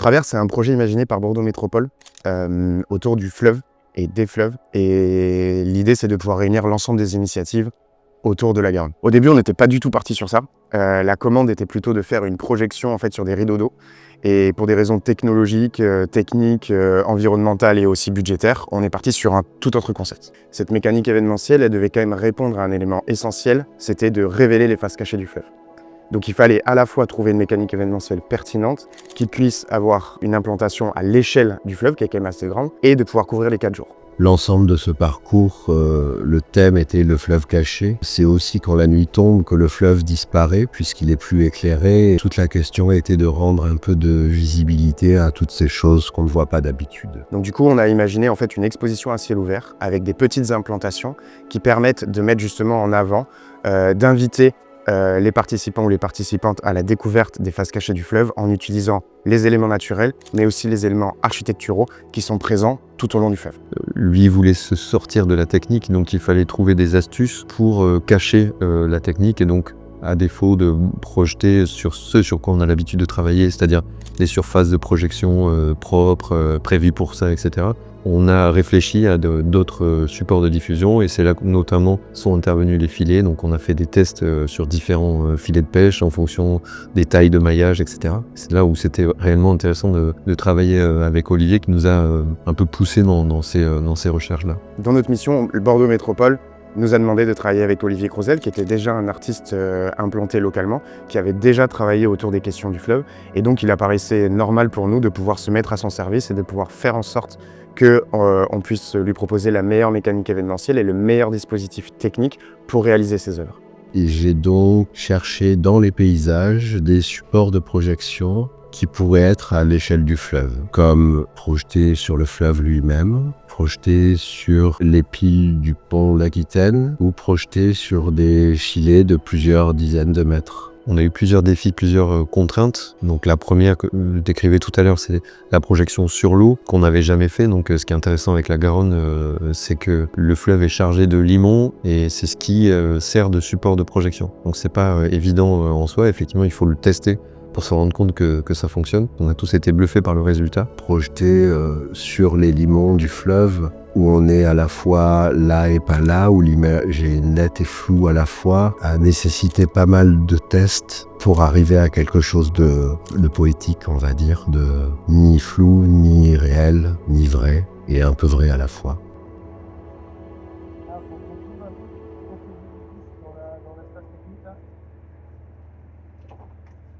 Travers, c'est un projet imaginé par Bordeaux Métropole autour du fleuve et des fleuves. Et l'idée, c'est de pouvoir réunir l'ensemble des initiatives autour de la Garonne. Au début, on n'était pas du tout parti sur ça. La commande était plutôt de faire une projection en fait sur des rideaux d'eau. Et pour des raisons technologiques, techniques, environnementales et aussi budgétaires, on est parti sur un tout autre concept. Cette mécanique événementielle, elle devait quand même répondre à un élément essentiel, c'était de révéler les faces cachées du fleuve. Donc il fallait à la fois trouver une mécanique événementielle pertinente, qui puisse avoir une implantation à l'échelle du fleuve, qui est quand même assez grande, et de pouvoir couvrir les 4 jours. L'ensemble de ce parcours, le thème était le fleuve caché. C'est aussi quand la nuit tombe que le fleuve disparaît puisqu'il est plus éclairé. Et toute la question était de rendre un peu de visibilité à toutes ces choses qu'on ne voit pas d'habitude. Donc du coup, on a imaginé en fait une exposition à ciel ouvert avec des petites implantations qui permettent de mettre justement en avant, d'inviter les participants ou les participantes à la découverte des faces cachées du fleuve en utilisant les éléments naturels, mais aussi les éléments architecturaux qui sont présents tout au long du fleuve. Lui voulait se sortir de la technique, donc il fallait trouver des astuces pour cacher la technique et donc à défaut de projeter sur ce sur quoi on a l'habitude de travailler, c'est-à-dire des surfaces de projection propres, prévues pour ça, etc. On a réfléchi à d'autres supports de diffusion et c'est là que notamment sont intervenus les filets. Donc on a fait des tests sur différents filets de pêche en fonction des tailles de maillage, etc. C'est là où c'était réellement intéressant de travailler avec Olivier qui nous a un peu poussé dans ces recherches-là. Dans notre mission, le Bordeaux Métropole nous a demandé de travailler avec Olivier Crozel, qui était déjà un artiste implanté localement, qui avait déjà travaillé autour des questions du fleuve. Et donc il apparaissait normal pour nous de pouvoir se mettre à son service et de pouvoir faire en sorte qu'on puisse lui proposer la meilleure mécanique événementielle et le meilleur dispositif technique pour réaliser ses œuvres. Et j'ai donc cherché dans les paysages des supports de projection qui pourraient être à l'échelle du fleuve, comme projetés sur le fleuve lui-même, projetés sur les piles du pont l'Aquitaine ou projetés sur des filets de plusieurs dizaines de mètres. On a eu plusieurs défis, plusieurs contraintes. Donc la première que je décrivais tout à l'heure, c'est la projection sur l'eau qu'on n'avait jamais fait. Donc ce qui est intéressant avec la Garonne, c'est que le fleuve est chargé de limon et c'est ce qui sert de support de projection. Donc c'est pas évident en soi. Effectivement, il faut le tester pour se rendre compte que ça fonctionne. On a tous été bluffés par le résultat. Projeté sur les limons du fleuve, où on est à la fois là et pas là, où l'image est nette et floue à la fois, a nécessité pas mal de tests pour arriver à quelque chose de poétique, on va dire, de ni flou, ni réel, ni vrai, et un peu vrai à la fois.